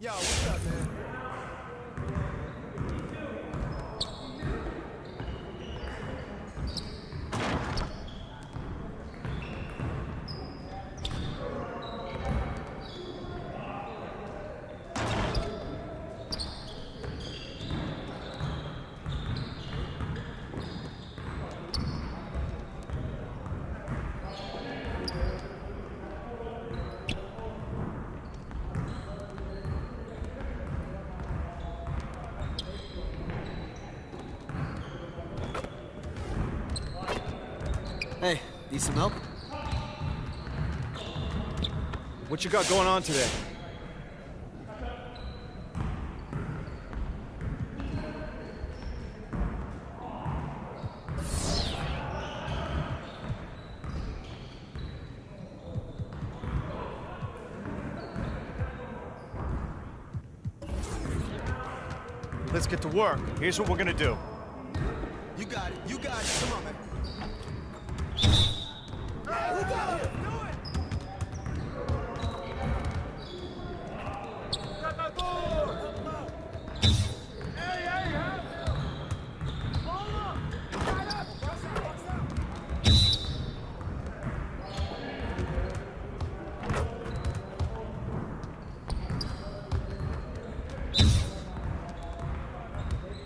Yo, what's up, man? Hey, need some help? What you got going on today? Let's get to work. Here's what we're gonna do. You got it. You got it. Come on, man. Hey, we got it. Do it. Hey, hey, hold up. Got up. What's up?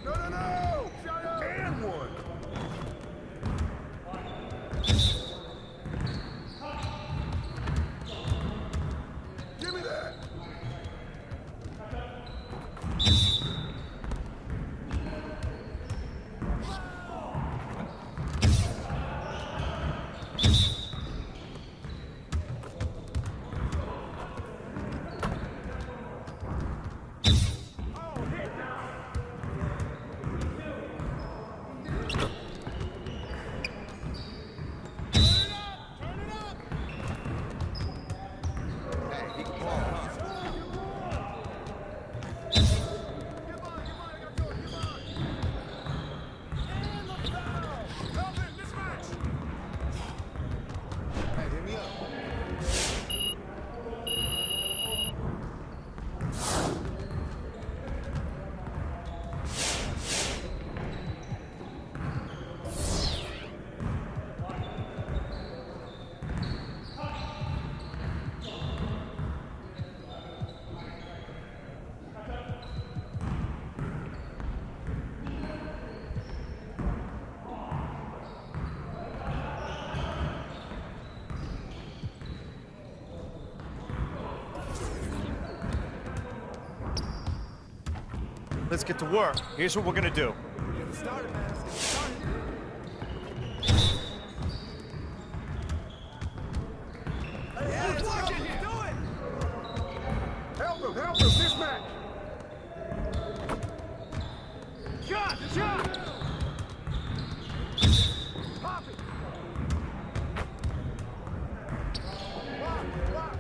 No, no, no! Shut up! And one! Give me that! Hey, he can ball, huh? Hey, hit me up. Let's get to work. Here's what we're gonna do. Get it started, man. Let's get it started. Yeah, let's go. Let's do it. Help him, mismatch. Shot, shot. Pop it. Block.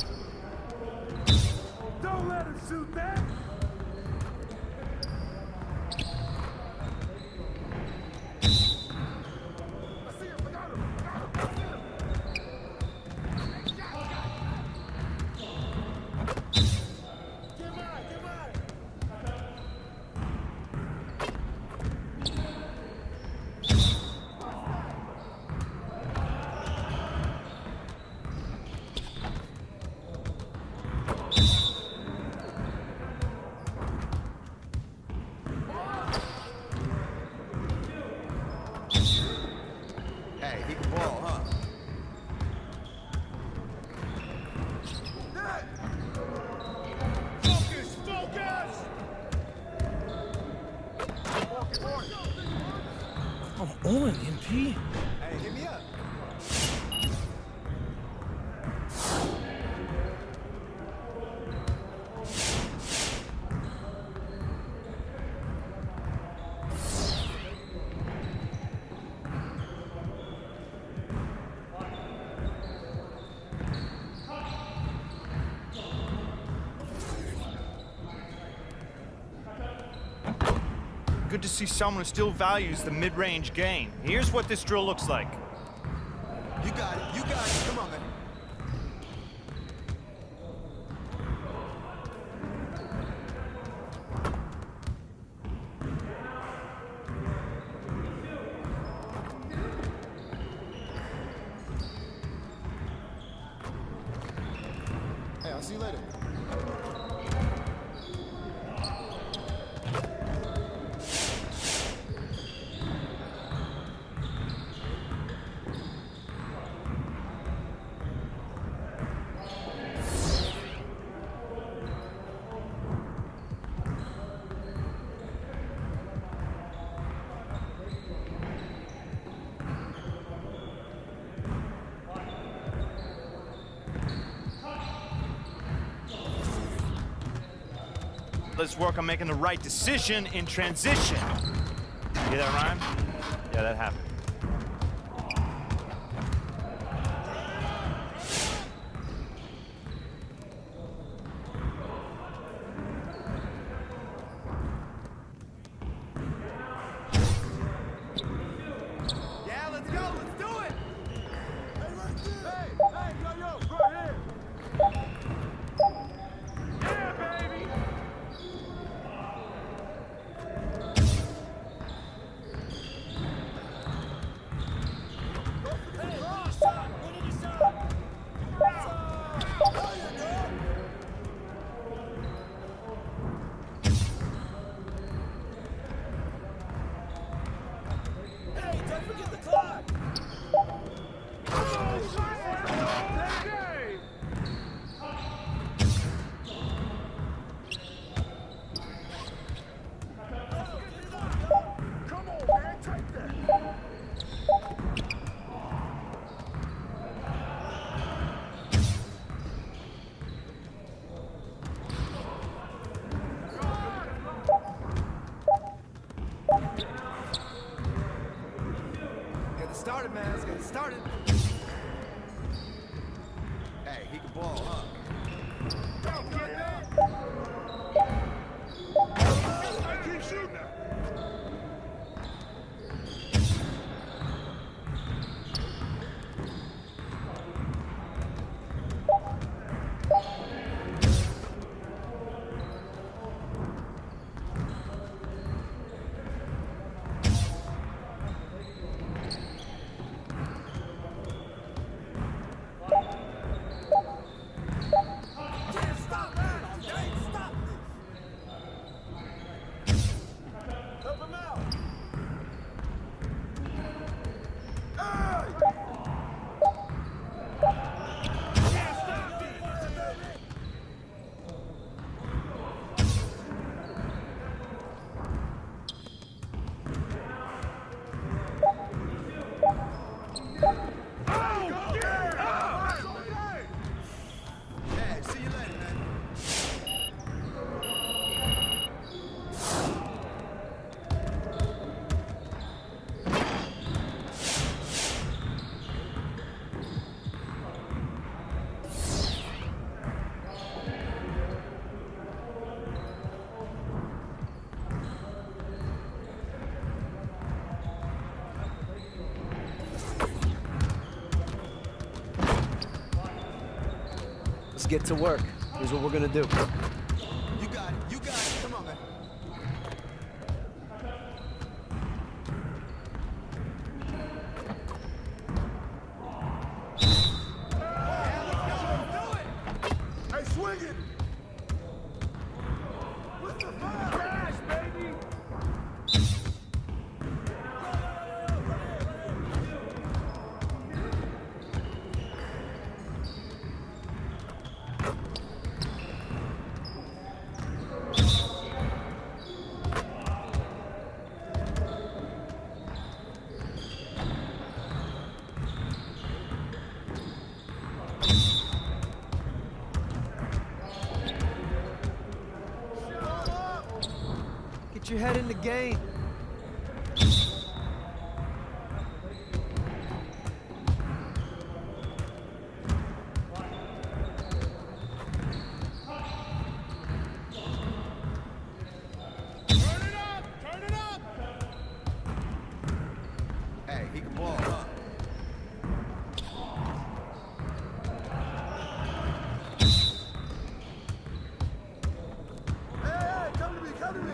Don't let him shoot that. I see him. I got him. Get mine. Hey, he can ball, huh? Focus! Come on, MP. Hey, hit me up. Good to see someone who still values the mid-range game. Here's what this drill looks like. You got it. Come on, man. See you later. Let's work on making the right decision in transition. Hear that rhyme? Yeah, that happened. Yeah, let's go. Let's do it. Hey, right there. Hey, yo, right here. Yeah, baby. Come on, man, take that. Get it started, man. Let's get it started. Hey, he can ball, huh? Don't get that. I keep shooting now. Let's get to work. Here's what we're gonna do. You got it. You got it. Come on, man. Hey, swing it! What's the fire? Crash, baby! Get your head in the game. Hey, he can ball, huh? Hey, come to me, come to me!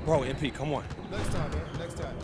Bro, MP, come on. Next time, man. Next time.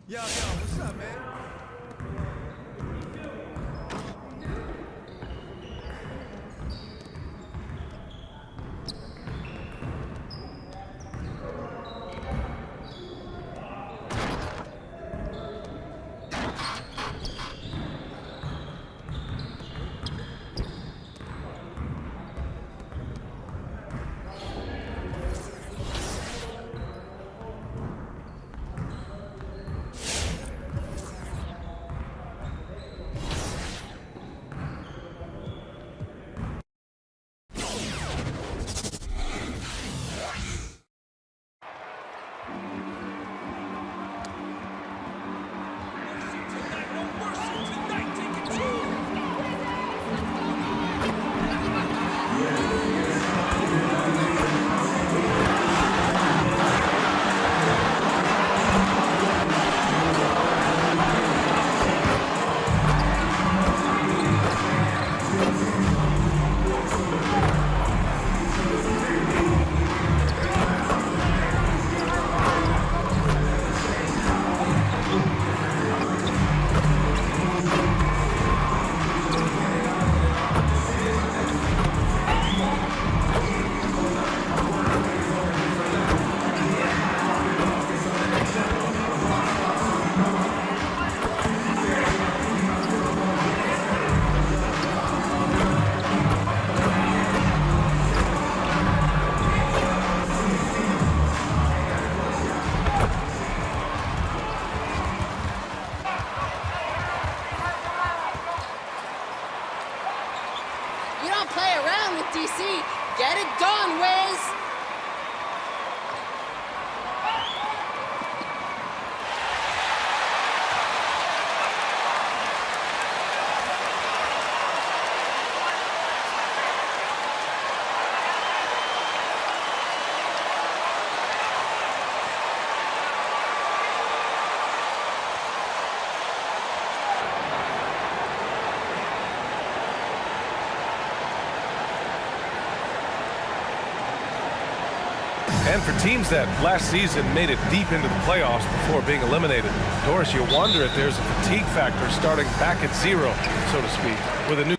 Yo, what's up, man? You don't play around with DC. Get it done, Wiz. And for teams that last season made it deep into the playoffs before being eliminated, Doris, you wonder if there's a fatigue factor starting back at zero, so to speak, with a new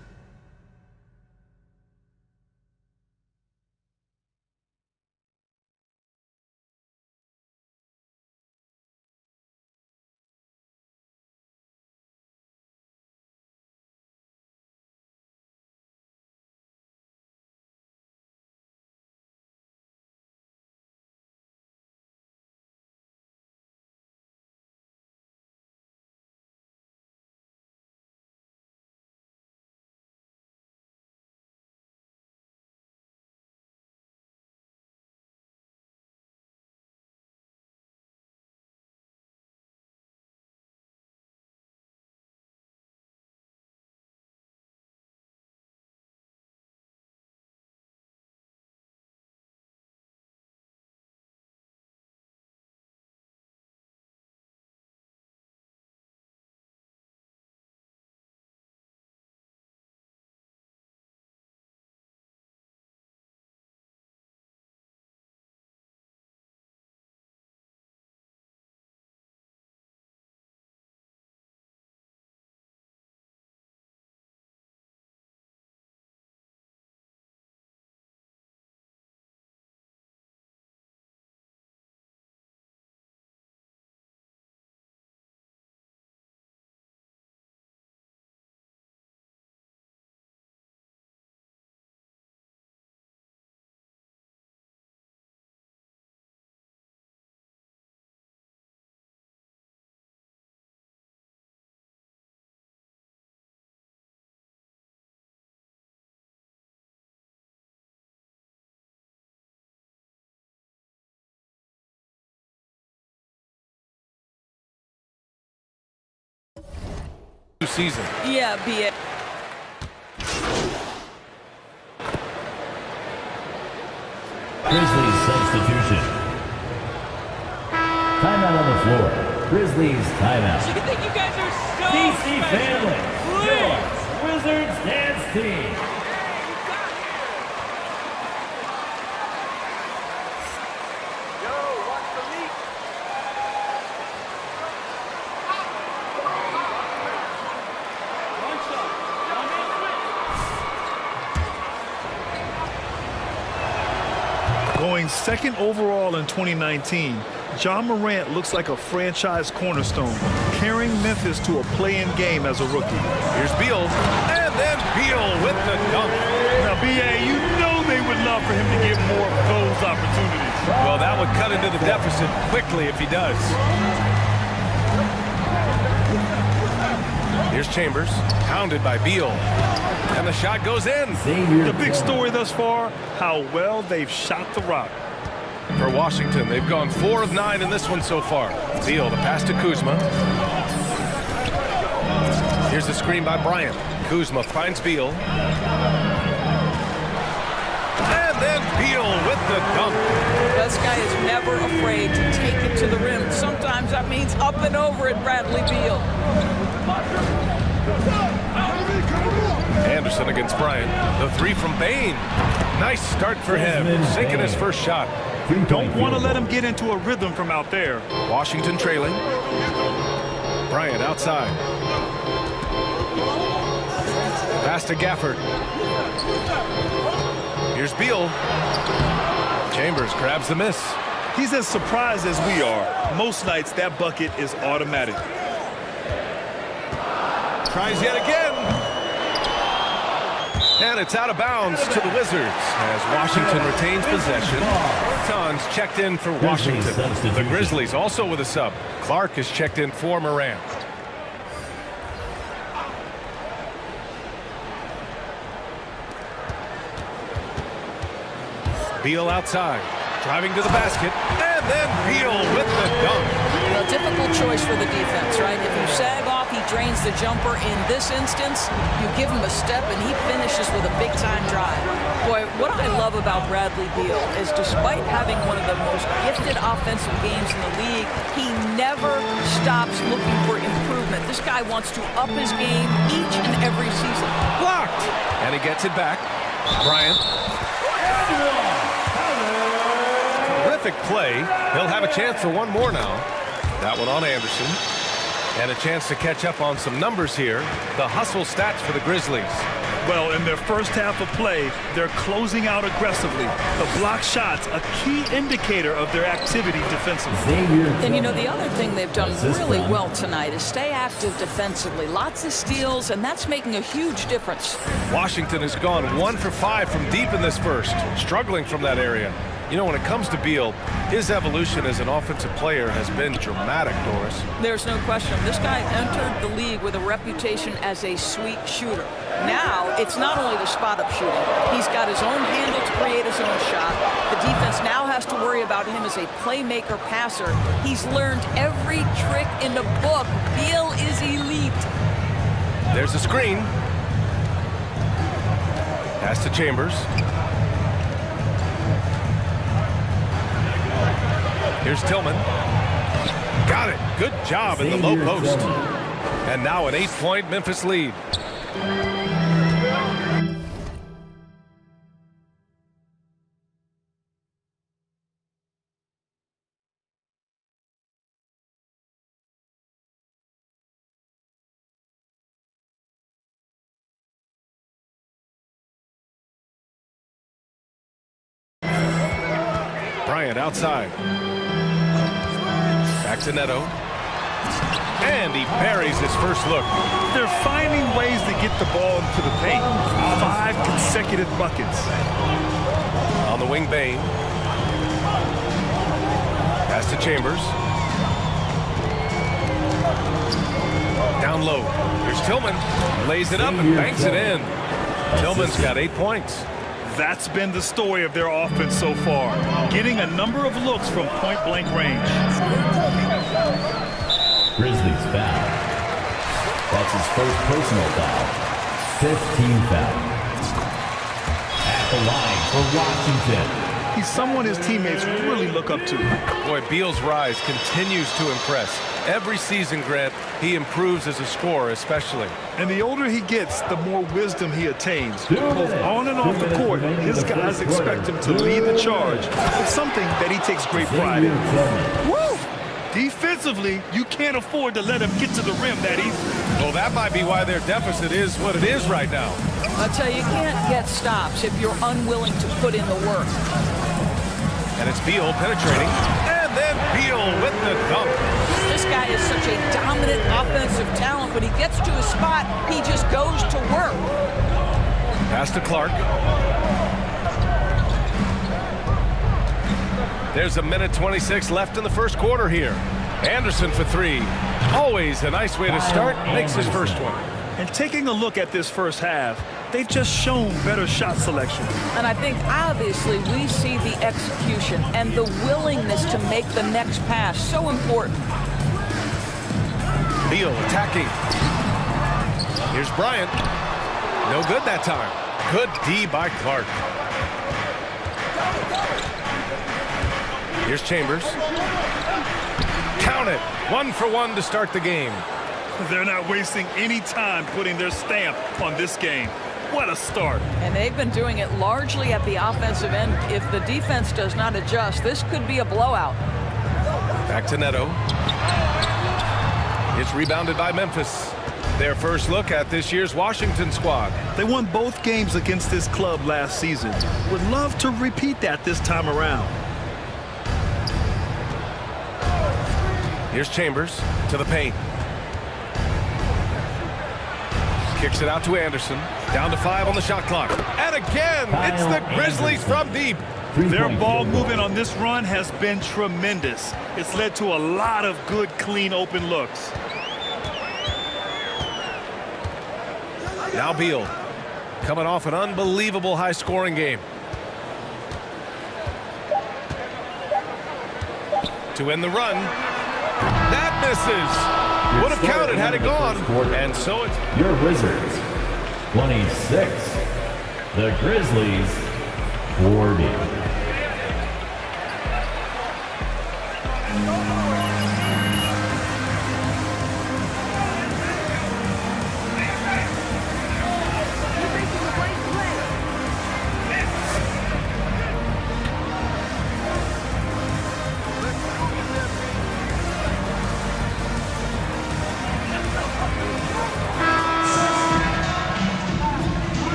season. Yeah, be it. Grizzlies substitution. Timeout on the floor. Grizzlies timeout. You think you guys are so DC special. family, your Wizards dance team. Yo, watch the leak. second overall in 2019, John Morant looks like a franchise cornerstone, carrying Memphis to a play-in game as a rookie. Here's Beal, and then Beal with the dunk. Now, B.A., you know they would love for him to get more of those opportunities. Well, that would cut into the deficit quickly if he does. Here's Chambers, pounded by Beal, and the shot goes in. The big story thus far, how well they've shot the rock. For Washington, they've gone 4 of 9 in this one so far. Beal, the pass to Kuzma. Here's the screen by Bryant. Kuzma finds Beal. And then Beal with the dunk. This guy is never afraid to take it to the rim. Sometimes that means up and over at Bradley Beal. Anderson against Bryant. The 3 from Bane. Nice start for him, sinking his first shot. Don't want to let him get into a rhythm from out there. Washington trailing. Bryant outside. Pass to Gafford. Here's Beal. Chambers grabs the miss. He's as surprised as we are. Most nights, that bucket is automatic. Tries yet again. And it's out of bounds to the Wizards as Washington retains possession. Bertans checked in for Washington. The Grizzlies also with a sub. Clark is checked in for Morant. Beal outside, driving to the basket, and then Beal with the dunk. A difficult choice for the defense, right? If you sag off, he drains the jumper. In this instance, you give him a step, and he finishes with a big-time drive. Boy, what I love about Bradley Beal is despite having one of the most gifted offensive games in the league, he never stops looking for improvement. This guy wants to up his game each and every season. Blocked! And he gets it back. Bryant. Terrific play. He'll have a chance for one more now. That one on Anderson. And a chance to catch up on some numbers here. The hustle stats for the Grizzlies. Well, in their first half of play, they're closing out aggressively. The block shots, a key indicator of their activity defensively. And you know, the other thing they've done really well tonight is stay active defensively. Lots of steals, and that's making a huge difference. Washington has gone 1 for 5 from deep in this first, struggling from that area. You know, when it comes to Beal, his evolution as an offensive player has been dramatic, Doris. There's no question. This guy entered the league with a reputation as a sweet shooter. Now, it's not only the spot-up shooting. He's got his own handle to create his own shot. The defense now has to worry about him as a playmaker passer. He's learned every trick in the book. Beal is elite. There's a screen. Pass to Chambers. Here's Tillman. Got it. Good job in the low post. And now an 8-point Memphis lead. Bryant outside. Back to Neto. And he buries his first look. They're finding ways to get the ball into the paint. 5 consecutive buckets. On the wing, Bane. Pass to Chambers. Down low. Here's Tillman. Lays it up and banks it in. Tillman's got 8 points. That's been the story of their offense so far, getting a number of looks from point-blank range. Grizzlies foul. That's his first personal foul. 15 foul. At the line for Washington. He's someone his teammates really look up to. Boy, Beal's rise continues to impress. Every season, Grant, he improves as a scorer especially. And the older he gets, the more wisdom he attains. Both on and off the court, his guys expect him to lead the charge. It's something that he takes great pride in. Woo! Defensively, you can't afford to let him get to the rim that easy. Well, that might be why their deficit is what it is right now. I tell you, you can't get stops if you're unwilling to put in the work. And it's Beal penetrating. And then Beal with the dunk. This guy is such a dominant offensive talent. When he gets to his spot, he just goes to work. Pass to Clark. There's 1:26 left in the first quarter here. Anderson for three. Always a nice way to start. Makes his first one. And taking a look at this first half, they've just shown better shot selection. And I think obviously we see the execution and the willingness to make the next pass so important. Beal attacking. Here's Bryant. No good that time. Good D by Clark. Here's Chambers. Count it. 1 for 1 to start the game. They're not wasting any time putting their stamp on this game. What a start. And they've been doing it largely at the offensive end. If the defense does not adjust, this could be a blowout. Back to Neto. It's rebounded by Memphis. Their first look at this year's Washington squad. They won both games against this club last season. Would love to repeat that this time around. Here's Chambers to the paint. Kicks it out to Anderson. Down to 5 on the shot clock. And again, it's the Grizzlies from deep. Their ball movement on this run has been tremendous. It's led to a lot of good, clean, open looks. Now Beal, coming off an unbelievable high-scoring game. To end the run. That misses. Would have counted had it gone. And so it's Your Wizards, 26. The Grizzlies, 40.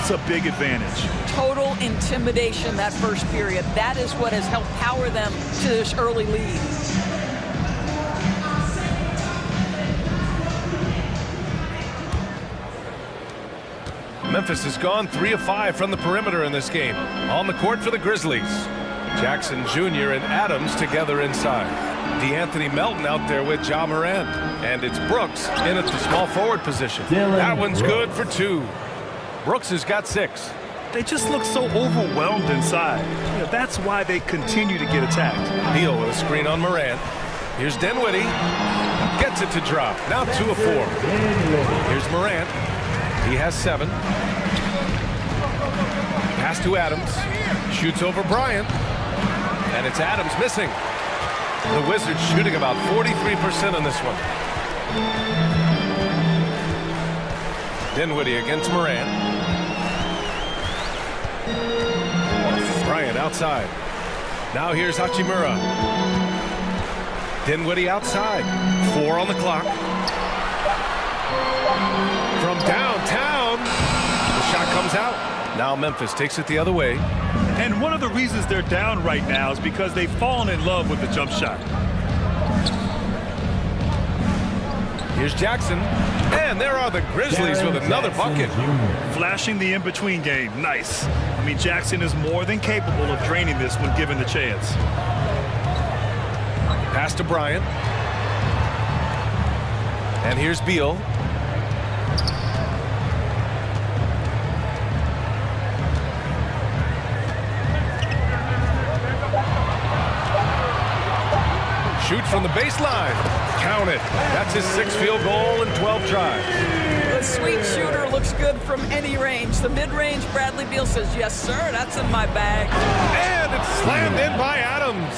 It's a big advantage. Total intimidation that first period. That is what has helped power them to this early lead. Memphis has gone 3 of 5 from the perimeter in this game. On the court for the Grizzlies. Jackson Jr. and Adams together inside. DeAnthony Melton out there with Ja Morant. And it's Brooks in at the small forward position. That one's good for 2. Brooks has got 6. They just look so overwhelmed inside. You know, that's why they continue to get attacked. Beal with a screen on Morant. Here's Dinwiddie. Gets it to drop. Now 2 of 4. Here's Morant. He has 7. Pass to Adams. Shoots over Bryant. And it's Adams missing. The Wizards shooting about 43% on this one. Dinwiddie against Morant. Bryant outside. Now here's Hachimura. Dinwiddie outside. 4 on the clock. From downtown, the shot comes out. Now Memphis takes it the other way. And one of the reasons they're down right now is because they've fallen in love with the jump shot. Here's Jackson. And there are the Grizzlies with another bucket. Flashing the in-between game. Nice. I mean, Jackson is more than capable of draining this when given the chance. Pass to Bryant. And here's Beal. Shoot from the baseline. Count it. That's his 6th field goal in 12 tries. The sweet shooter looks good from any range. The mid-range, Bradley Beal says, yes, sir, that's in my bag. And it's slammed in by Adams.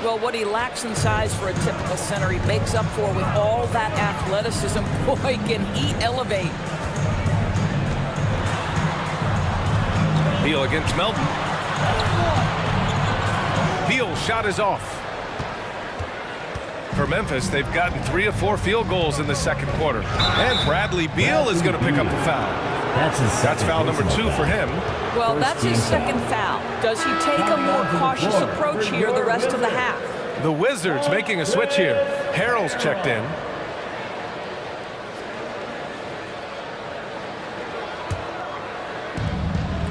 Well, what he lacks in size for a typical center, he makes up for with all that athleticism. Boy, can he elevate. Beal against Melton. Beal Beal's shot is off. For Memphis, they've gotten 3 of 4 field goals in the second quarter. And Bradley Beal is going to pick up the foul. That's foul number 2 for him. Well, that's his second foul. Does he take a more cautious approach here the rest of the half? The Wizards making a switch here. Harrell's checked in.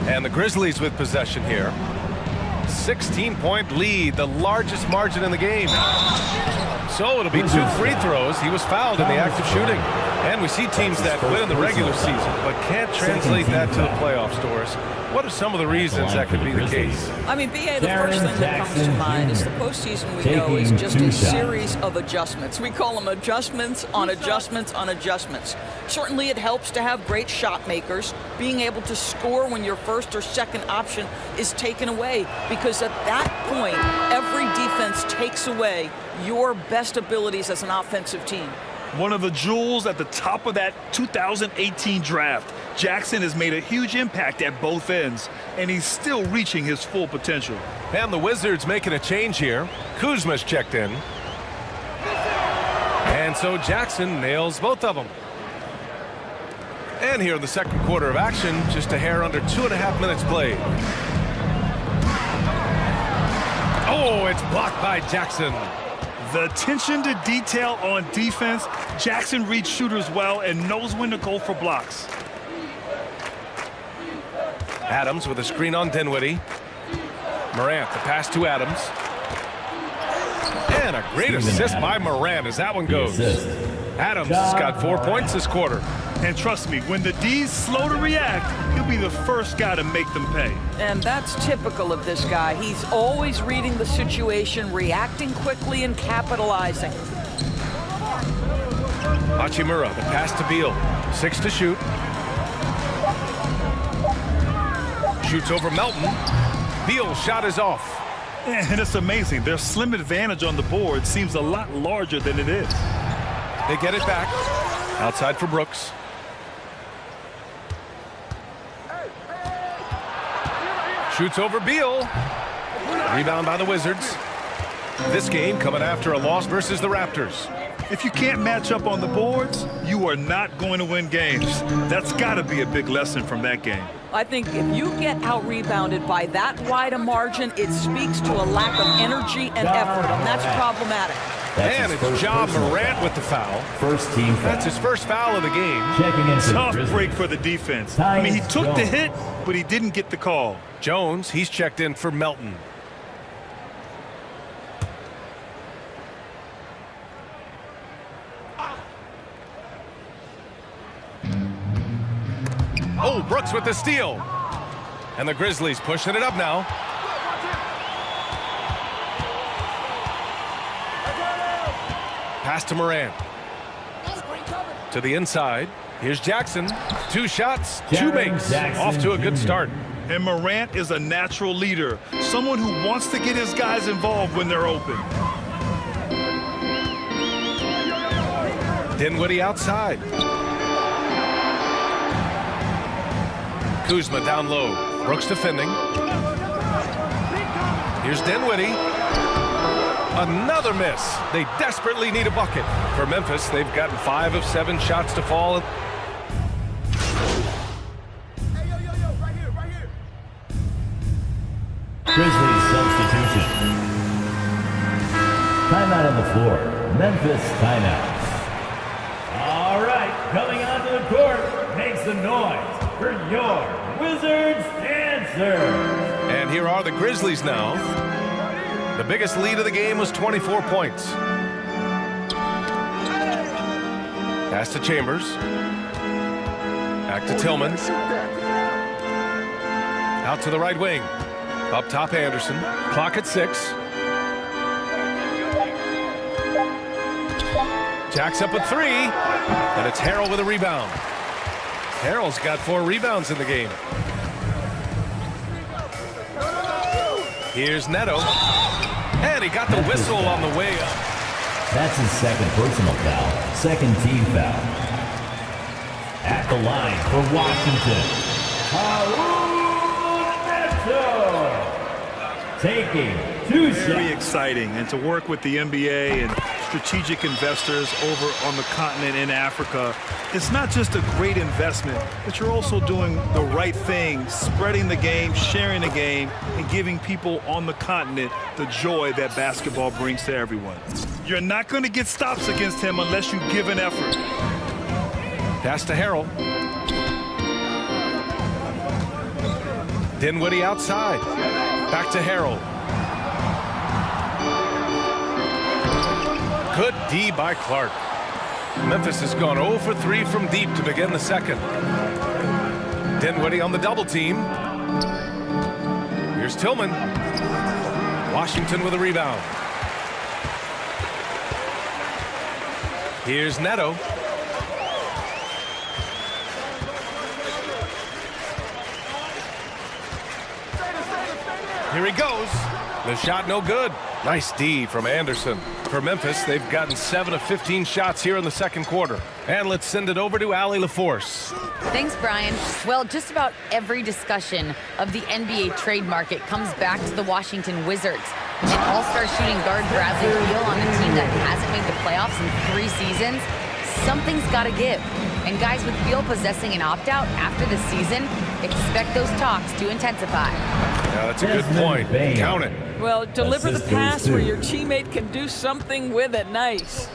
And the Grizzlies with possession here. 16-point lead, the largest margin in the game. So it'll be 2 free throws. He was fouled in the act of shooting. And we see teams that win in the regular season but can't translate that to the playoffs, Doris. What are some of the reasons that could be the case? I mean, B.A., the first thing that comes to mind is the postseason we know is just a series of adjustments. We call them adjustments on adjustments on adjustments. Certainly it helps to have great shot makers, being able to score when your first or second option is taken away, because at that point, every defense takes away your best abilities as an offensive team. One of the jewels at the top of that 2018 draft. Jackson has made a huge impact at both ends, and he's still reaching his full potential. And the Wizards making a change here. Kuzma's checked in. And so Jackson nails both of them. And here in the second quarter of action, just a hair under 2.5 minutes played. Oh, it's blocked by Jackson. The attention to detail on defense. Jackson reads shooters well and knows when to go for blocks. Adams with a screen on Dinwiddie. Morant, the pass to Adams. And a great assist by Morant as that one goes. Adams has got 4 points this quarter. And trust me, when the D's slow to react, he'll be the first guy to make them pay. And that's typical of this guy. He's always reading the situation, reacting quickly, and capitalizing. Hachimura, the pass to Beal. 6 to shoot. Shoots over Melton. Beal's shot is off. And it's amazing. Their slim advantage on the board seems a lot larger than it is. They get it back. Outside for Brooks. Shoots over Beal. Rebound by the Wizards. This game coming after a loss versus the Raptors. If you can't match up on the boards, you are not going to win games. That's got to be a big lesson from that game. I think if you get out-rebounded by that wide a margin, it speaks to a lack of energy and effort, and that's problematic. And it's Ja Morant with the foul. First team foul. That's his first foul of the game. Checking in for Tough the Grizzlies. break for the defense. I mean, he took the hit, but he didn't get the call. Jones, he's checked in for Melton. Oh, Brooks with the steal. And the Grizzlies pushing it up now. Pass to Morant. To the inside. Here's Jackson. 2 shots, 2 makes. Jackson Off to a good Jr. start. And Morant is a natural leader, someone who wants to get his guys involved when they're open. Dinwiddie outside. Kuzma down low. Brooks defending. Here's Dinwiddie. Another miss. They desperately need a bucket. For Memphis, they've gotten 5 of 7 shots to fall. Hey, yo, right here, right here. Grizzlies substitution. Timeout on the floor. Memphis timeout. All right, coming onto the court, make some noise for your Wizards answer. And here are the Grizzlies now. The biggest lead of the game was 24 points. Pass to Chambers. Back to Tillman. Out to the right wing. Up top Anderson. Clock at 6. Jack's up at 3. And it's Harrell with a rebound. Harrell's got 4 rebounds in the game. Here's Neto. And he got the whistle on the way up. That's his second personal foul, second team foul. At the line for Washington, Raul Neto. Taking 2 Very shots. exciting, and to work with the NBA and strategic investors over on the continent in Africa, it's not just a great investment, but you're also doing the right thing, spreading the game, sharing the game, and giving people on the continent the joy that basketball brings to everyone. You're not going to get stops against him unless you give an effort. Pass to Harrell. Dinwiddie outside. Back to Harrell. Good D by Clark. Memphis has gone 0 for 3 from deep to begin the second. Dinwiddie on the double team. Here's Tillman. Washington with a rebound. Here's Neto. Here he goes. The shot no good. Nice D from Anderson. For Memphis, they've gotten 7 of 15 shots here in the second quarter. And let's send it over to Allie LaForce. Thanks, Brian. Well, just about every discussion of the NBA trade market comes back to the Washington Wizards. And all-star shooting guard Bradley Beal on a team that hasn't made the playoffs in 3 seasons, something's got to give. And guys, with Beal possessing an opt-out after the season, expect those talks to intensify. Yeah, that's a good point. Count it. Well, deliver the pass where your teammate can do something with it. Nice.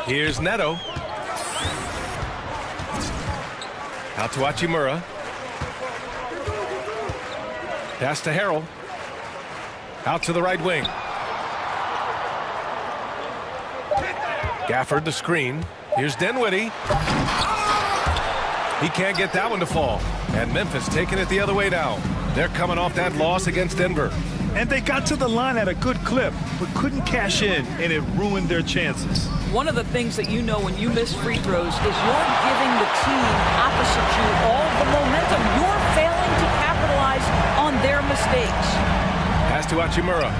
Here's Neto. Out to Hachimura. Pass to Harrell. Out to the right wing. Gafford the screen. Here's Dinwiddie. He can't get that one to fall. And Memphis taking it the other way now. They're coming off that loss against Denver. And they got to the line at a good clip, but couldn't cash in, and it ruined their chances. One of the things that you know when you miss free throws is you're giving the team opposite you all the momentum. You're failing to capitalize on their mistakes. Pass to Hachimura.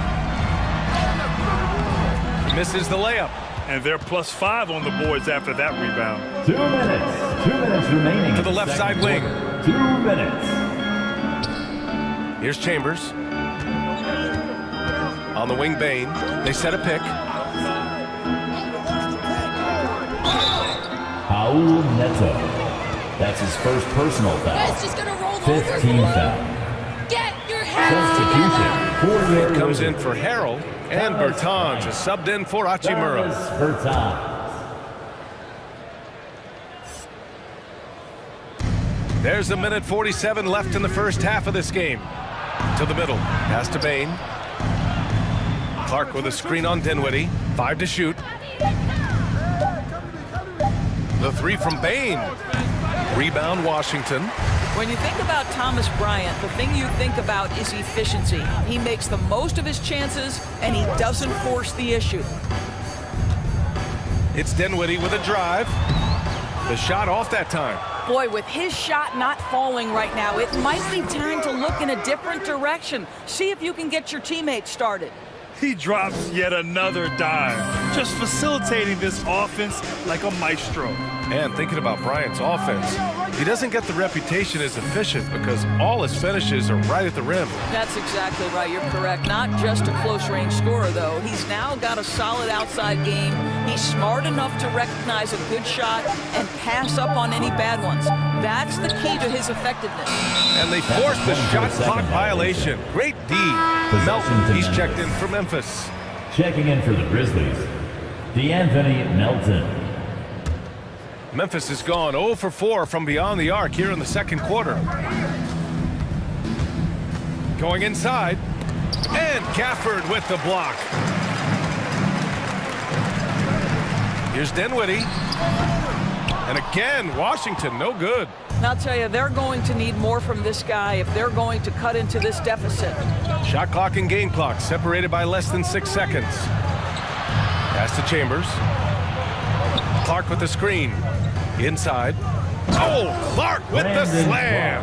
Misses the layup. And they're +5 on the boards after that rebound. 2 minutes. 2 minutes remaining. To the left side wing. 2 minutes. Here's Chambers. On the wing, Bain. They set a pick. Raul Neto. That's his first personal foul. Guys, just gonna roll 15 over. foul. Get your hands Substitution for your Comes in for Harrell. And Bertans is subbed in for Hachimura. Bertans. There's 1:47 left in the first half of this game. To the middle. Pass to Bain. Clark with a screen on Dinwiddie. 5 to shoot. The 3 from Bain. Rebound Washington. When you think about Thomas Bryant, the thing you think about is efficiency. He makes the most of his chances, and he doesn't force the issue. It's Dinwiddie with a drive. The shot off that time. Boy, with his shot not falling right now, it might be time to look in a different direction. See if you can get your teammates started. He drops yet another dime, just facilitating this offense like a maestro. And thinking about Bryant's offense, he doesn't get the reputation as efficient because all his finishes are right at the rim. That's exactly right. You're correct. Not just a close-range scorer, though. He's now got a solid outside game. He's smart enough to recognize a good shot and pass up on any bad ones. That's the key to his effectiveness. And they forced the shot clock violation. Great D. Melton, he's checked in for Memphis. Checking in for the Grizzlies, DeAnthony Melton. Memphis has gone 0 for 4 from beyond the arc here in the second quarter. Going inside. And Gafford with the block. Here's Dinwiddie. And again, Washington, no good. And I'll tell you, they're going to need more from this guy if they're going to cut into this deficit. Shot clock and game clock separated by less than 6 seconds. Pass to Chambers. Clark with the screen. Inside. Oh, Clark with the slam.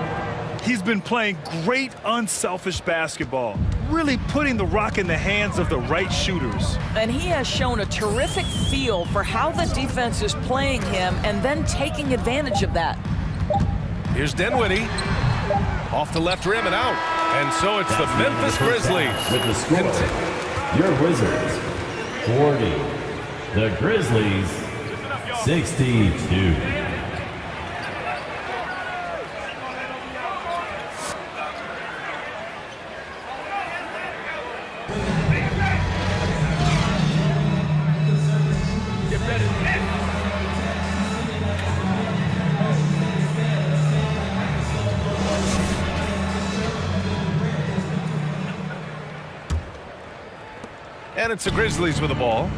He's been playing great unselfish basketball, really putting the rock in the hands of the right shooters. And he has shown a terrific feel for how the defense is playing him and then taking advantage of that. Here's Dinwiddie. Off the left rim and out. And so it's the Memphis Grizzlies. With the score, your Wizards 40, the Grizzlies 62. And it's the Grizzlies with the ball.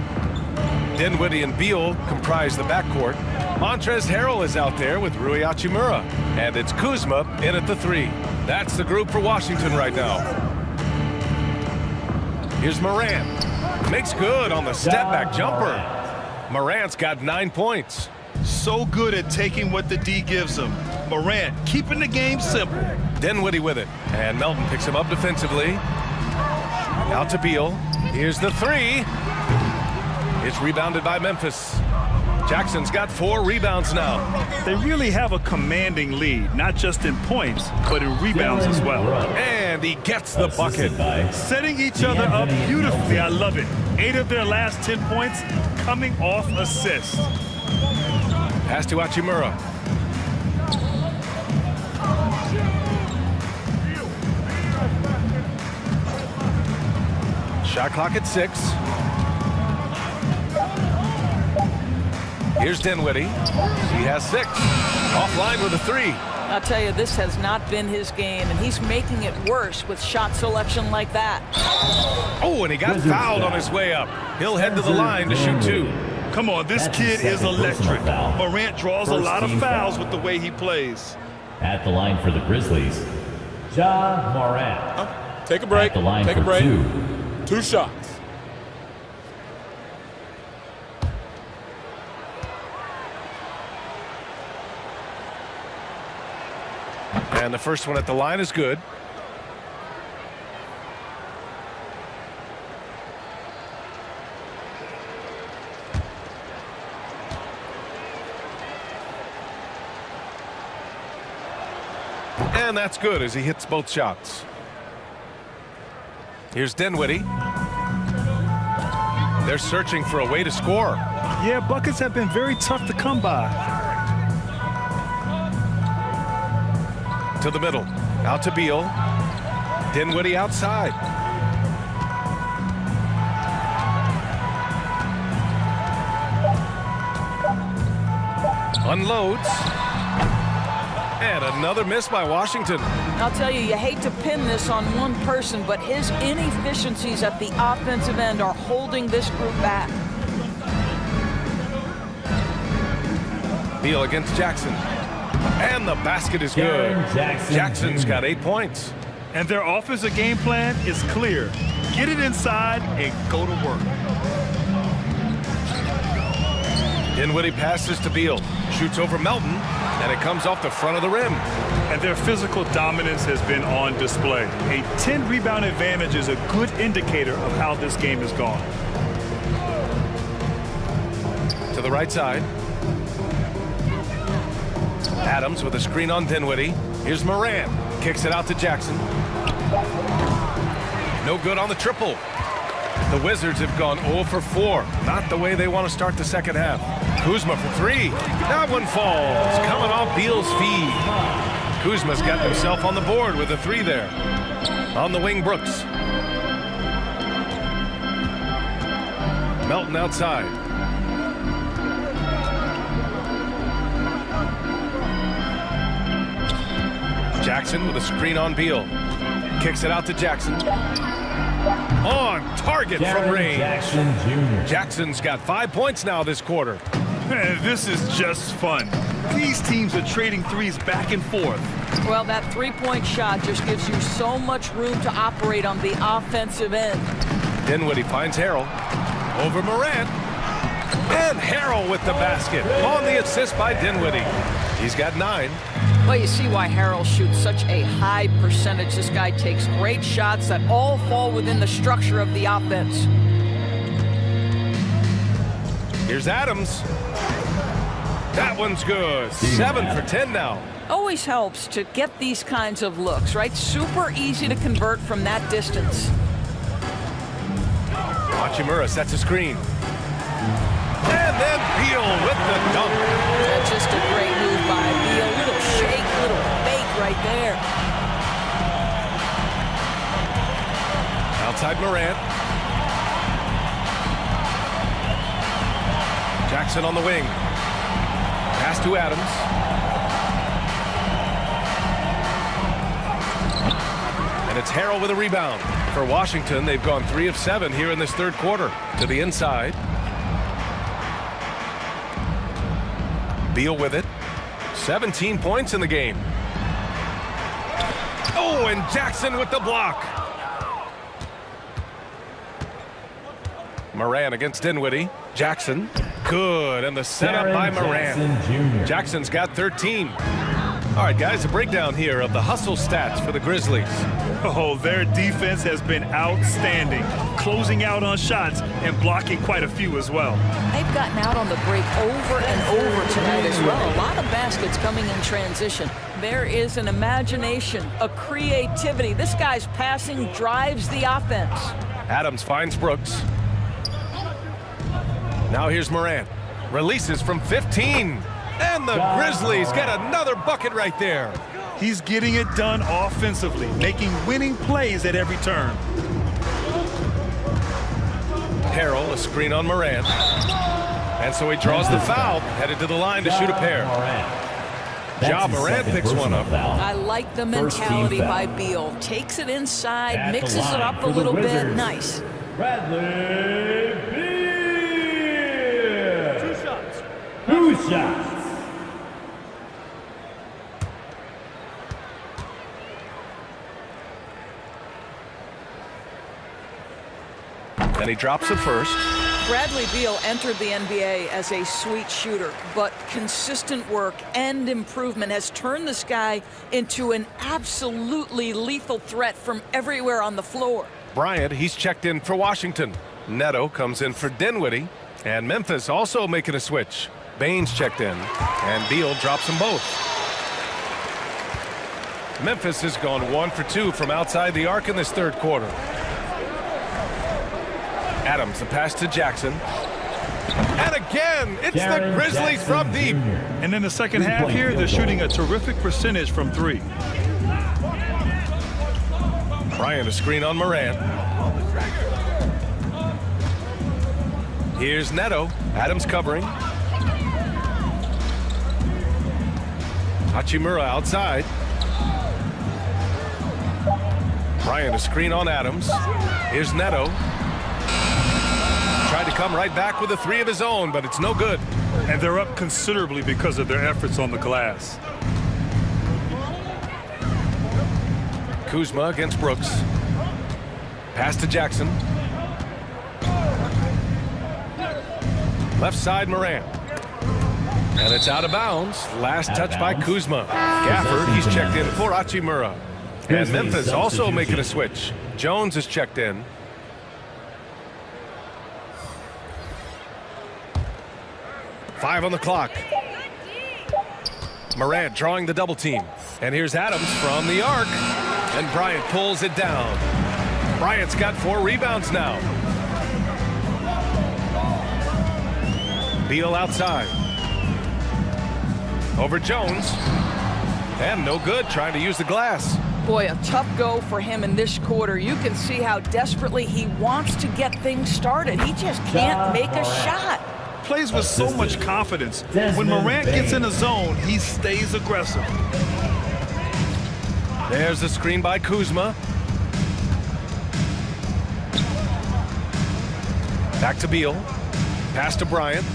Dinwiddie and Beal comprise the backcourt. Montrezl Harrell is out there with Rui Hachimura. And it's Kuzma in at the 3. That's the group for Washington right now. Here's Morant. Makes good on the step-back jumper. Morant's got 9 points. So good at taking what the D gives him. Morant keeping the game simple. Dinwiddie with it. And Melton picks him up defensively. Out to Beal. Here's the 3. It's rebounded by Memphis. Jackson's got 4 rebounds now. They really have a commanding lead, not just in points, but in rebounds as well. And he gets the bucket. Setting each other up beautifully. I love it. 8 of their last 10 points coming off assists. Pass to Hachimura. Shot clock at 6. Here's Dinwiddie. He has 6. Offline with a 3. I'll tell you, this has not been his game, and he's making it worse with shot selection like that. Oh, and he got fouled on his way up. He'll head to the line to shoot 2. Come on, this kid is electric. Morant draws a lot of fouls with the way he plays. At the line for the Grizzlies, Ja Morant. Take a break. At the line Take for a break. 2. 2 shots. And the first one at the line is good. And that's good as he hits both shots. Here's Dinwiddie. They're searching for a way to score. Yeah, buckets have been very tough to come by. To the middle. Out to Beal. Dinwiddie outside. Unloads. And another miss by Washington. I'll tell you, you hate to pin this on one person, but his inefficiencies at the offensive end are holding this group back. Beal against Jackson. And the basket is good. Jackson's got 8 points. And their offensive game plan is clear. Get it inside and go to work. Dinwiddie passes to Beal. Shoots over Melton, and it comes off the front of the rim. And their physical dominance has been on display. A 10 rebound advantage is a good indicator of how this game has gone. To the right side. Adams with a screen on Dinwiddie. Here's Morant. Kicks it out to Jackson. No good on the triple. The Wizards have gone 0 for 4. Not the way they want to start the second half. Kuzma for 3. That one falls. Coming off Beal's feed. Kuzma's got himself on the board with a 3 there. On the wing, Brooks. Melton outside. Jackson with a screen on Beal. Kicks it out to Jackson. On target from range. Jackson Jr. Jackson's got 5 points now this quarter. Man, this is just fun. These teams are trading threes back and forth. Well, that three-point shot just gives you so much room to operate on the offensive end. Dinwiddie finds Harrell. Over Morant. And Harrell with the basket. On the assist by Dinwiddie. He's got 9. Well, you see why Harrell shoots such a high percentage. This guy takes great shots that all fall within the structure of the offense. Here's Adams. That one's good. 7 for 10 now. Always helps to get these kinds of looks, right? Super easy to convert from that distance. Hachimura sets a screen. And then Beal with the dunk. That's just a great move by Beal. Little shake, little fake right there. Outside Morant. Jackson on the wing. Pass to Adams. And it's Harrell with a rebound. For Washington, they've gone 3 of 7 here in this third quarter. To the inside. Beal with it. 17 points in the game. Oh, and Jackson with the block. Moran against Dinwiddie. Jackson. Good. And the setup by Moran. Jackson's got 13. All right, guys, a breakdown here of the hustle stats for the Grizzlies. Oh, their defense has been outstanding, closing out on shots and blocking quite a few as well. They've gotten out on the break over and over tonight as well. A lot of baskets coming in transition. There is an imagination, a creativity. This guy's passing drives the offense. Adams finds Brooks. Now here's Morant. Releases from 15. And the Grizzlies get another bucket right there. He's getting it done offensively, making winning plays at every turn. Harrell, a screen on Morant. And so he draws the foul, headed to the line to shoot a pair. Ja Morant picks one up. I like the mentality by Beal. Takes it inside, mixes it up a little bit. Nice. Bradley Beal. 2 shots. 2 shots. And he drops the first. Bradley Beal entered the NBA as a sweet shooter, but consistent work and improvement has turned this guy into an absolutely lethal threat from everywhere on the floor. Bryant, he's checked in for Washington. Neto comes in for Dinwiddie. And Memphis also making a switch. Baines checked in. And Beal drops them both. Memphis has gone 1 for 2 from outside the arc in this third quarter. Adams, the pass to Jackson. And again, it's the Grizzlies from deep. And in the second half here, they're shooting a terrific percentage from 3. Bryant, a screen on Morant. Here's Neto. Adams covering. Hachimura outside. Bryant, a screen on Adams. Here's Neto. Tried to come right back with a 3 of his own, but it's no good. And they're up considerably because of their efforts on the glass. Kuzma against Brooks. Pass to Jackson. Left side Morant. And it's out of bounds. Last touch by Kuzma. Gafford, he's checked in for Hachimura. And Memphis also making a switch. Jones is checked in. Five on the clock. Morant drawing the double team. And here's Adams from the arc. And Bryant pulls it down. Bryant's got 4 rebounds now. Beal outside. Over Jones. And no good, trying to use the glass. Boy, a tough go for him in this quarter. You can see how desperately he wants to get things started. He just can't make a shot. Plays with so much confidence. When Morant gets in the zone, he stays aggressive. There's the screen by Kuzma. Back to Beal. Pass to Bryant.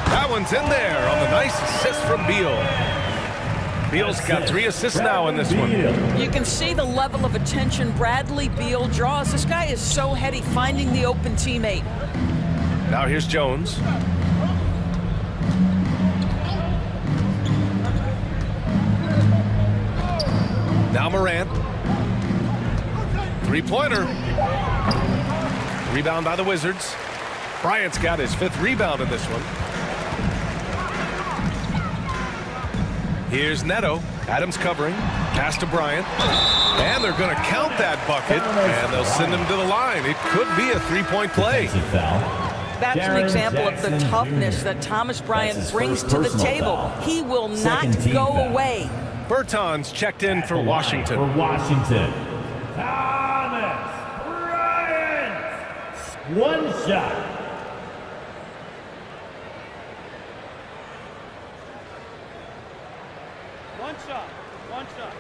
That one's in there on the nice assist from Beal. Beal's got 3 assists now in this one. You can see the level of attention Bradley Beal draws. This guy is so heady finding the open teammate. Now here's Jones. Now Morant. 3-pointer. Rebound by the Wizards. Bryant's got his 5th rebound in this one. Here's Neto. Adams covering. Pass to Bryant. And they're going to count that bucket, and they'll send him to the line. It could be a 3-point play. That's an example of the toughness that Thomas Bryant brings to the table. He will not go away. Bertans checked in for Washington. For Washington, Thomas Bryant. One shot. One shot. One shot.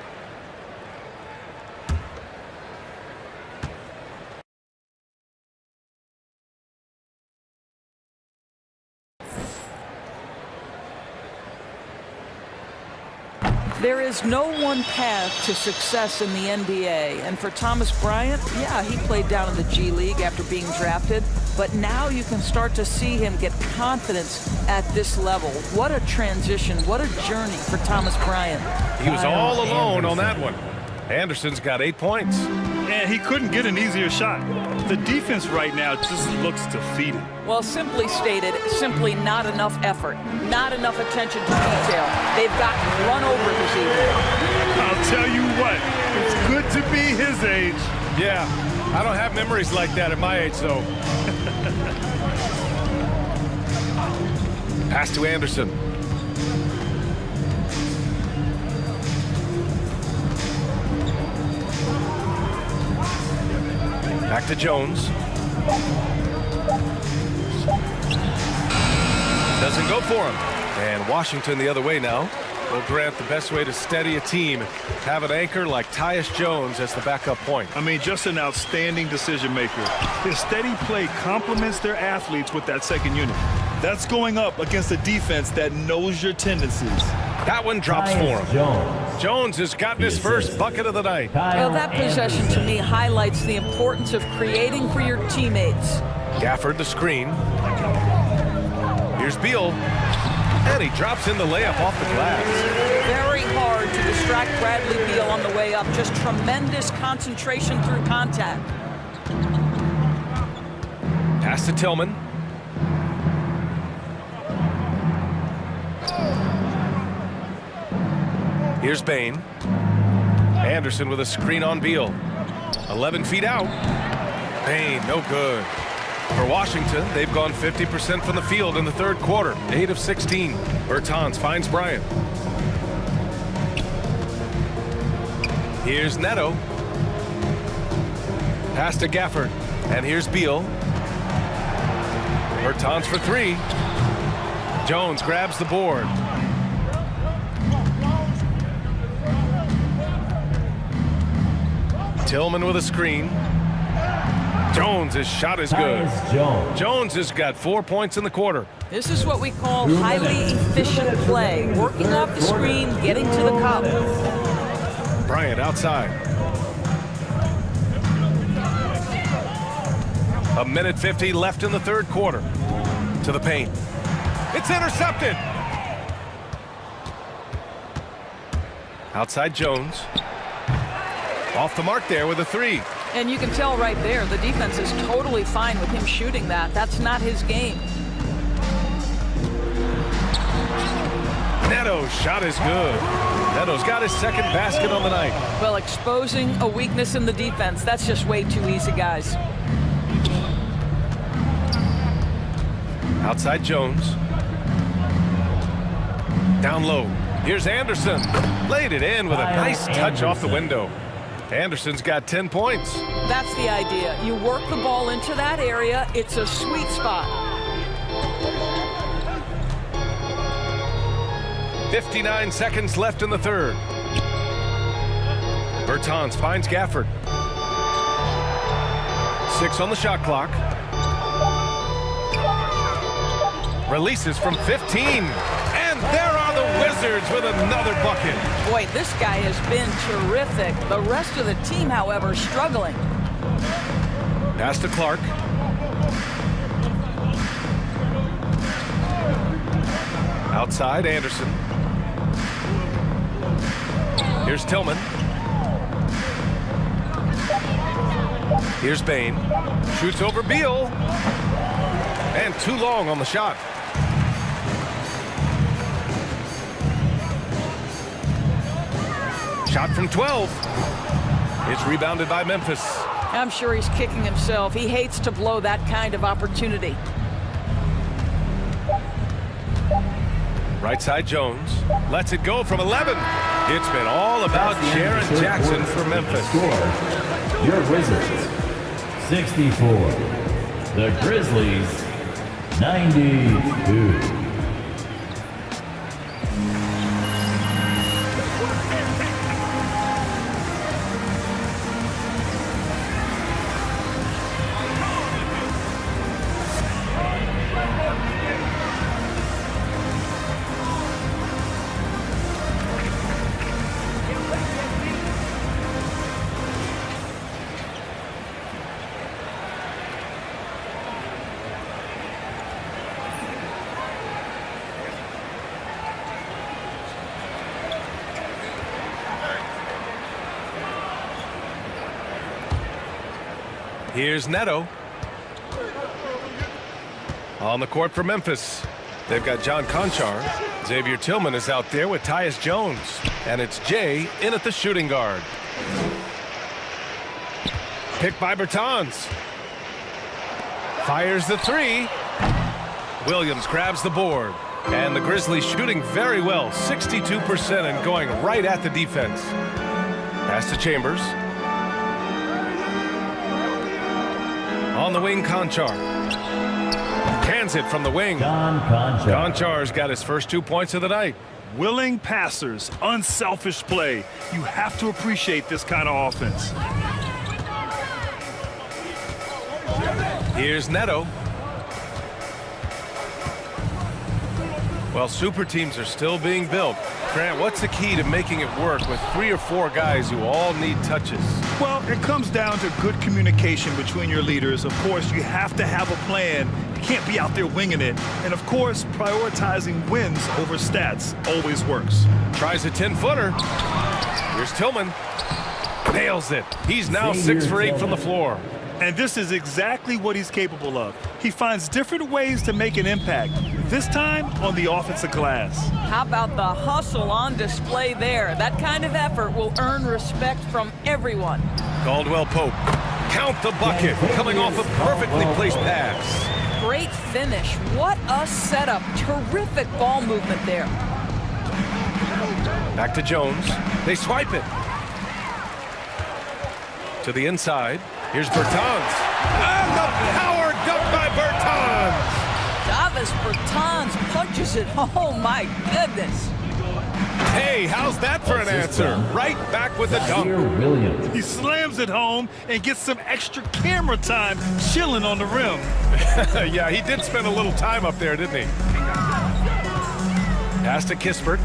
There is no one path to success in the NBA. And for Thomas Bryant, yeah, he played down in the G League after being drafted. But now you can start to see him get confidence at this level. What a transition. What a journey for Thomas Bryant. He was all alone on that one. Anderson's got 8 points. And he couldn't get an easier shot. The defense right now just looks defeated. Well, simply stated, simply not enough effort, not enough attention to detail. They've gotten run over this evening. I'll tell you what, it's good to be his age. Yeah, I don't have memories like that at my age, though. Pass to Anderson. Back to Jones. Doesn't go for him. And Washington the other way now. Will Grant, the best way to steady a team, have an anchor like Tyus Jones as the backup point. I mean, just an outstanding decision maker. His steady play complements their athletes with that second unit. That's going up against a defense that knows your tendencies. That one drops for him. Jones has gotten his first bucket of the night. Well, that possession to me highlights the importance of creating for your teammates. Gafford the screen. Here's Beal. And he drops in the layup off the glass. Very hard to distract Bradley Beal on the way up. Just tremendous concentration through contact. Pass to Tillman. Here's Bain. Anderson with a screen on Beal. 11 feet out. Bain, no good. For Washington, they've gone 50% from the field in the third quarter. 8 of 16. Bertans finds Bryant. Here's Neto. Pass to Gafford. And here's Beal. Bertans for 3. Jones grabs the board. Tillman with a screen. Jones, his shot is good. Jones has got 4 points in the quarter. This is what we call highly efficient play. Working off the screen, getting to the cup. Bryant outside. 1:50 left in the third quarter. To the paint. It's intercepted. Outside Jones. Off the mark there with a 3. And you can tell right there, the defense is totally fine with him shooting that. That's not his game. Neto's shot is good. Neto's got his second basket on the night. Well, exposing a weakness in the defense, that's just way too easy, guys. Outside Jones. Down low. Here's Anderson. Laid it in with a nice touch off the window. Anderson's got 10 points. That's the idea. You work the ball into that area. It's a sweet spot. 59 seconds left in the third. Bertans finds Gafford. 6 on the shot clock. Releases from 15. And there are the Wizards with another bucket. Boy, this guy has been terrific. The rest of the team, however, struggling. Pass to Clark. Outside, Anderson. Here's Tillman. Here's Bain. Shoots over Beal. And too long on the shot. Shot from 12. It's rebounded by Memphis. I'm sure he's kicking himself. He hates to blow that kind of opportunity. Right side Jones. Lets it go from 11. It's been all about Jaren Jackson for Memphis. Score. Your Wizards, 64. The Grizzlies, 92. Here's Neto. On the court for Memphis. They've got John Conchar. Xavier Tillman is out there with Tyus Jones. And it's Jay in at the shooting guard. Picked by Bertans. Fires the three. Williams grabs the board. And the Grizzlies shooting very well. 62% and going right at the defense. Pass to Chambers. On the wing, Conchar. Cans it from the wing. John Conchar. Conchar's got his first 2 points of the night. Willing passers, unselfish play. You have to appreciate this kind of offense. Here's Neto. Well, super teams are still being built. Grant, what's the key to making it work with 3 or 4 guys who all need touches? Well, it comes down to good communication between your leaders. Of course, you have to have a plan. You can't be out there winging it. And of course, prioritizing wins over stats always works. Tries a 10-footer. Here's Tillman. Nails it. He's now 6 for 8 from the floor. And this is exactly what he's capable of. He finds different ways to make an impact, this time on the offensive glass. How about the hustle on display there? That kind of effort will earn respect from everyone. Caldwell Pope. Count the bucket. Coming off a perfectly placed pass. Great finish. What a setup. Terrific ball movement there. Back to Jones. They swipe it. To the inside. Here's Bertans. And the power dunk by Bertans. Davis Bertans punches it. Oh, my goodness. Hey, how's that for an answer? Right back with the dunk. Williams. He slams it home and gets some extra camera time chilling on the rim. Yeah, he did spend a little time up there, didn't he? Pass to Kispert.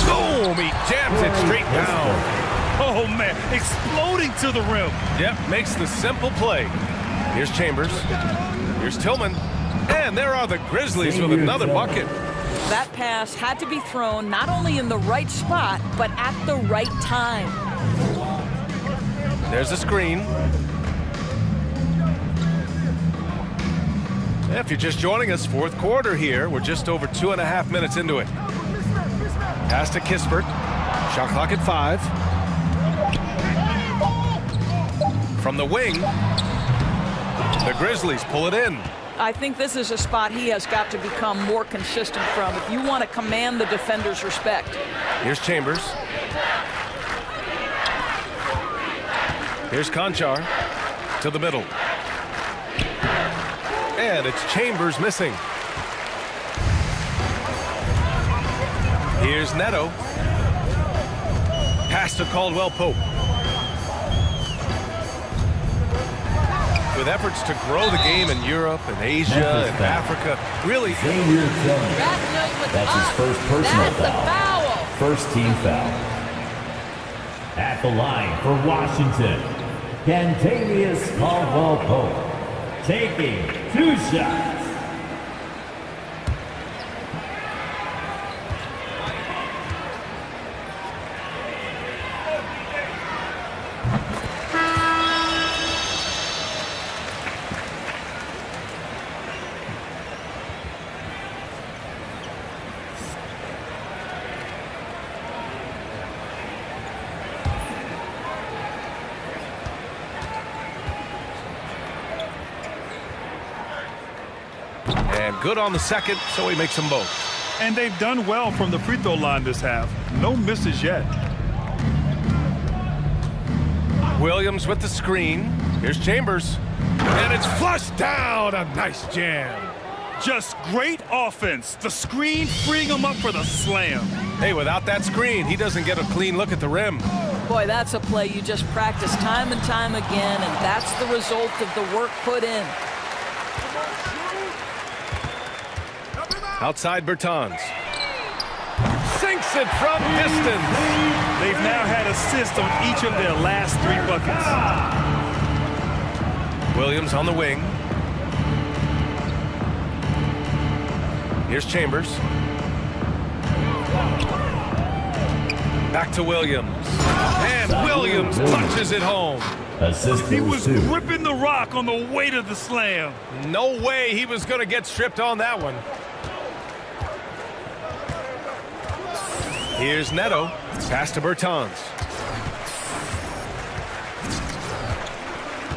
Boom! He jams it straight down. Oh, man, exploding to the rim. Yep, makes the simple play. Here's Chambers. Here's Tillman. And there are the Grizzlies with another bucket. That pass had to be thrown not only in the right spot, but at the right time. There's a screen. If you're just joining us, fourth quarter here. We're just over 2.5 minutes into it. Pass to Kispert. Shot clock at 5. From the wing, the Grizzlies pull it in. I think this is a spot he has got to become more consistent from if you want to command the defender's respect. Here's Chambers. Here's Conchar to the middle. And it's Chambers missing. Here's Neto. Pass to Caldwell Pope. With efforts to grow the game in Europe and Asia and Africa, really. Xavier Tillman. That's his first personal foul. First team foul. At the line for Washington, Kentavious Caldwell-Pope taking 2 shots. And good on the second, so he makes them both. And they've done well from the free throw line this half. No misses yet. Williams with the screen. Here's Chambers. And it's flushed down. A nice jam. Just great offense. The screen freeing him up for the slam. Hey, without that screen, he doesn't get a clean look at the rim. Boy, that's a play you just practice time and time again, and that's the result of the work put in. Outside Bertans. Sinks it from distance. They've now had assists on each of their last 3 buckets. Williams on the wing. Here's Chambers. Back to Williams. And Williams punches it home. He was gripping the rock on the weight of the slam. No way he was going to get stripped on that one. Here's Neto. Pass to Bertans.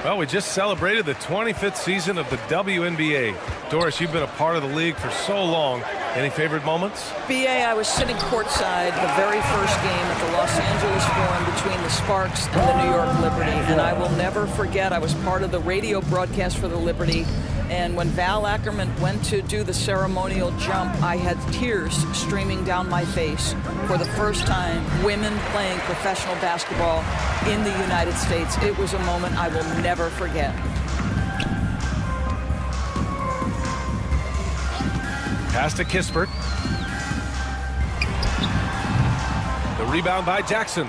Well, we just celebrated the 25th season of the WNBA. Doris, you've been a part of the league for so long. Any favorite moments? BA, I was sitting courtside the very first game at the Los Angeles Forum between the Sparks and the New York Liberty, and I will never forget, I was part of the radio broadcast for the Liberty, and when Val Ackerman went to do the ceremonial jump, I had tears streaming down my face. For the first time, women playing professional basketball in the United States. It was a moment I will never forget. Pass to Kispert. The rebound by Jackson.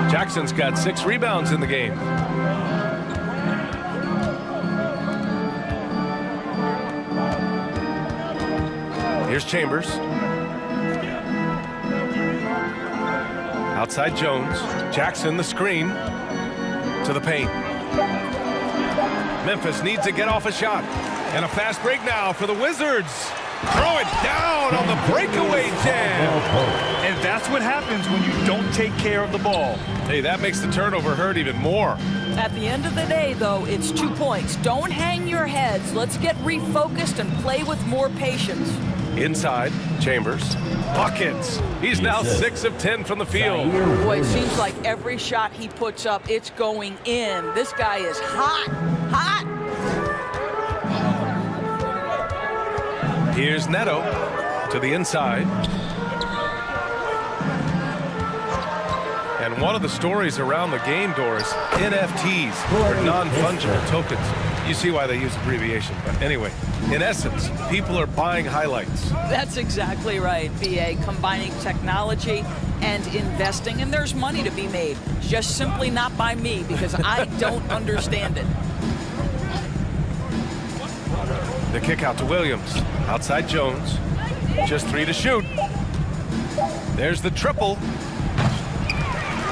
Jackson's got 6 rebounds in the game. Here's Chambers. Outside Jones. Jackson the screen to the paint. Memphis needs to get off a shot. And a fast break now for the Wizards. Throw it down on the breakaway jam. And that's what happens when you don't take care of the ball. Hey, that makes the turnover hurt even more. At the end of the day, though, it's 2 points. Don't hang your heads. Let's get refocused and play with more patience. Inside, Chambers. Buckets. He's now 6 of 10 from the field. Boy, it seems like every shot he puts up, it's going in. This guy is hot, hot. Here's Neto to the inside. And one of the stories around the game, Doris, NFTs, or non-fungible tokens. You see why they use abbreviation. But anyway, in essence, people are buying highlights. That's exactly right, BA. Combining technology and investing, and there's money to be made. Just simply not by me, because I don't understand it. The kick out to Williams. Outside Jones. Just 3 to shoot. There's the triple.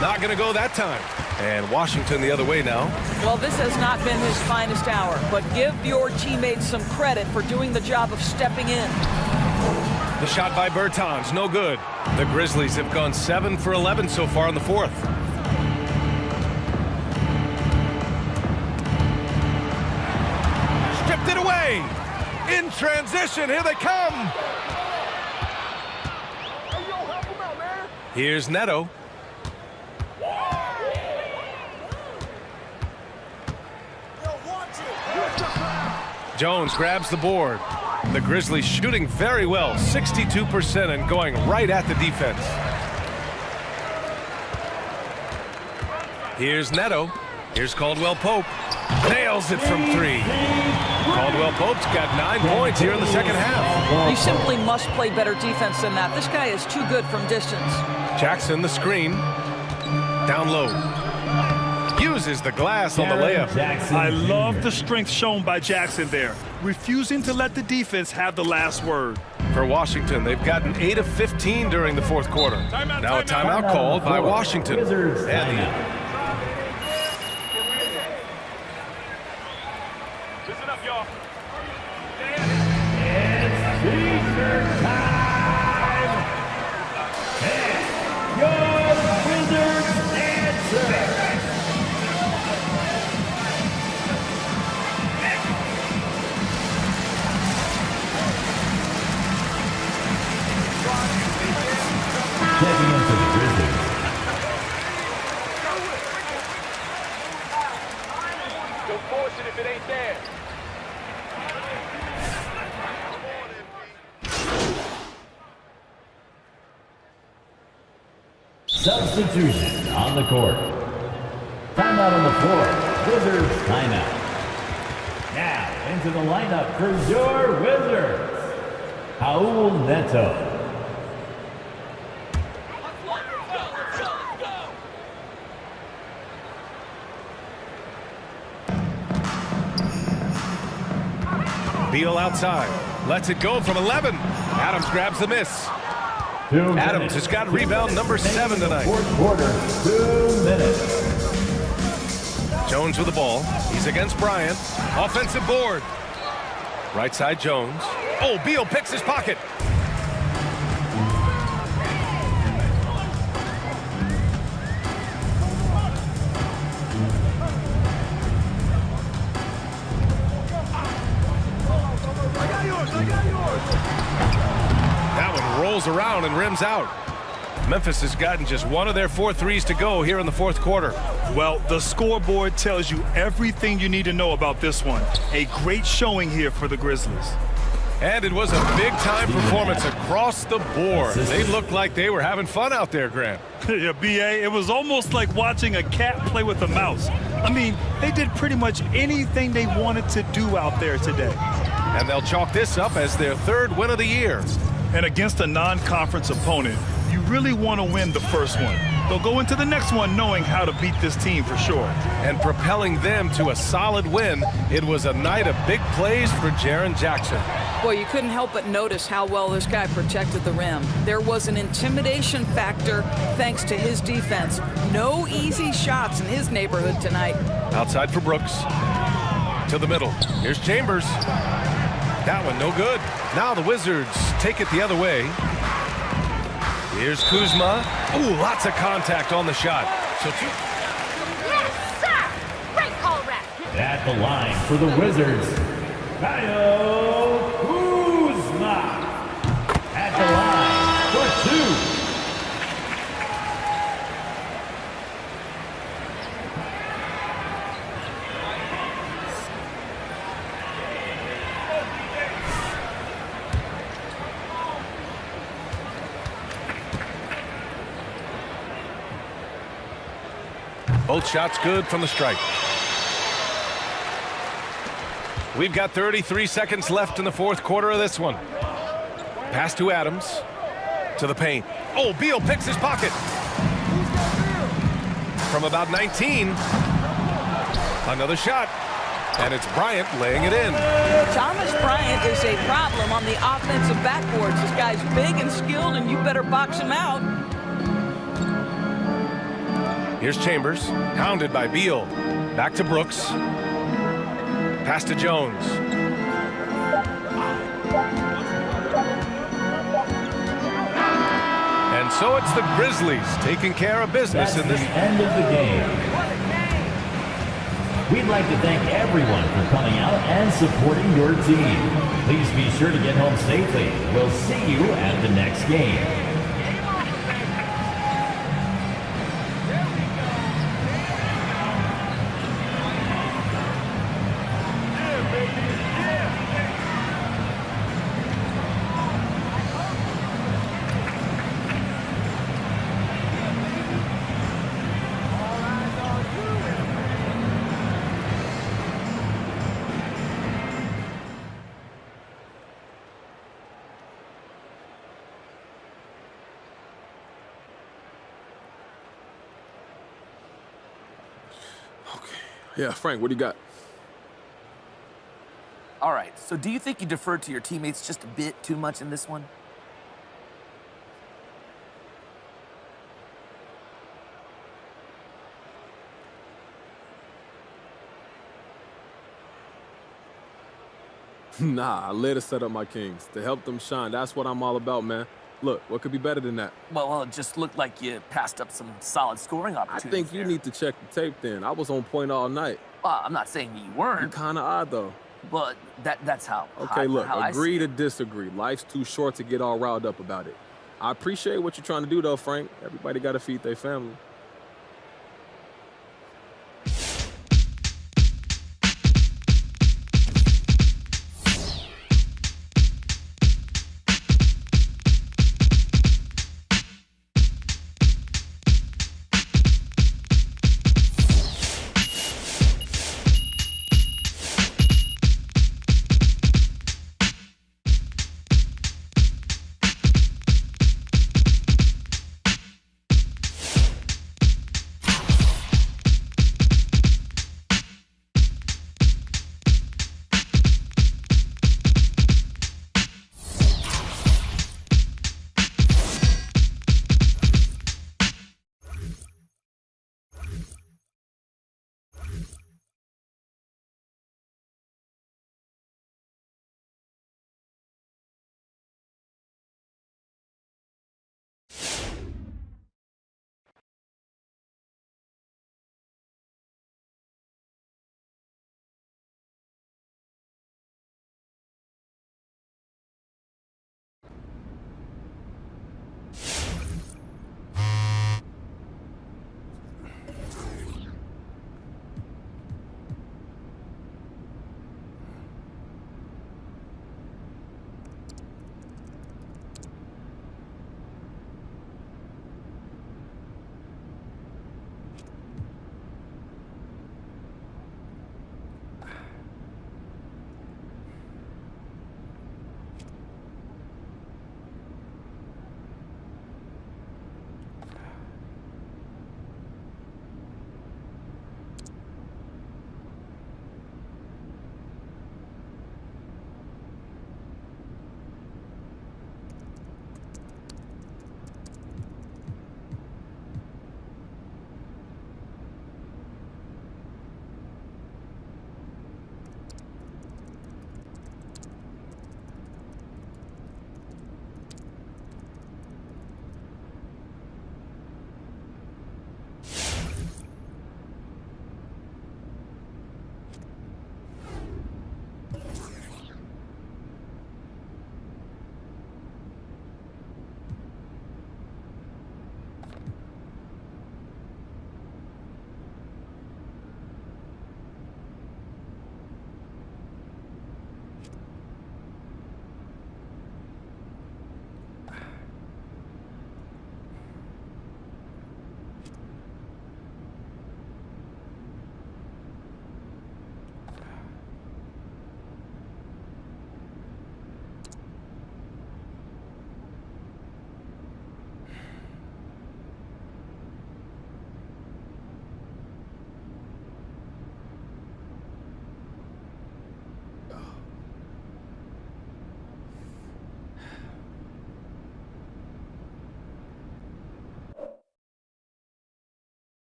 Not going to go that time. And Washington the other way now. Well, this has not been his finest hour, but give your teammates some credit for doing the job of stepping in. The shot by Bertans, no good. The Grizzlies have gone 7 for 11 so far in the 4th. Stripped it away. In transition, here they come. Here's Neto. Jones grabs the board. The Grizzlies shooting very well, 62% and going right at the defense. Here's Neto. Here's Caldwell Pope. Nails it from 3. Caldwell Pope's got 9 points here in the second half. You simply must play better defense than that. This guy is too good from distance. Jackson the screen. Down low. Uses the glass on the layup. I love the strength shown by Jackson there, refusing to let the defense have the last word. For Washington, they've gotten 8 of 15 during the 4th quarter. Now a timeout called by Washington. Listen up, y'all. It's T-shirt time. And your Wizards answer. checking in for the Grizzlies. Don't force it if it ain't there. Substitution on the court. Timeout on the floor. Wizards timeout. Now into the lineup for your Wizards. Raul Neto. Beal outside. Lets it go from 11. Adams grabs the miss. Adams has got rebound number 7 tonight. Fourth quarter, 2 minutes. Jones with the ball. He's against Bryant. Offensive board. Right side Jones. Oh, Beal picks his pocket. That one rolls around and rims out. Memphis has gotten just one of their 4 threes to go here in the fourth quarter. Well, the scoreboard tells you everything you need to know about this one. A great showing here for the Grizzlies. And it was a big-time performance across the board. They looked like they were having fun out there, Grant. Yeah, B.A., it was almost like watching a cat play with a mouse. I mean, they did pretty much anything they wanted to do out there today. And they'll chalk this up as their 3rd win of the year. And against a non-conference opponent, you really want to win the first one. They'll go into the next one knowing how to beat this team for sure. And propelling them to a solid win, it was a night of big plays for Jaren Jackson. Boy, you couldn't help but notice how well this guy protected the rim. There was an intimidation factor thanks to his defense. No easy shots in his neighborhood tonight. Outside for Brooks. To the middle. Here's Chambers. That one no good. Now the Wizards take it the other way. Here's Kuzma. Ooh, lots of contact on the shot. So Yes, sir! Great call, Ref. At the line for the Wizards, Kyle Kuzma. At the line for 2. both shots good from the stripe. We've got 33 seconds left in the fourth quarter of this one. Pass to Adams. To the paint. Oh, Beal picks his pocket. From about 19. Another shot. And it's Bryant laying it in. Thomas Bryant is a problem on the offensive backboards. This guy's big and skilled, and you better box him out. Here's Chambers, hounded by Beal. Back to Brooks. Pass to Jones. And so it's the Grizzlies taking care of business That's in this. the end of the game. We'd like to thank everyone for coming out and supporting your team. Please be sure to get home safely. We'll see you at the next game. Yeah, Frank, what do you got? All right, so do you think you deferred to your teammates just a bit too much in this one? Nah, I let to set up my Kings. To help them shine, that's what I'm all about, man. Look, what could be better than that? Well, it just looked like you passed up some solid scoring I opportunities. think you need to check the tape then. I was on point all night. Well, I'm not saying you weren't. You're kind of odd, though. But that's how. Okay, look, how I agree see to it. disagree. Life's too short to get all riled up about it. I appreciate what you're trying to do, though, Frank. Everybody got to feed their family.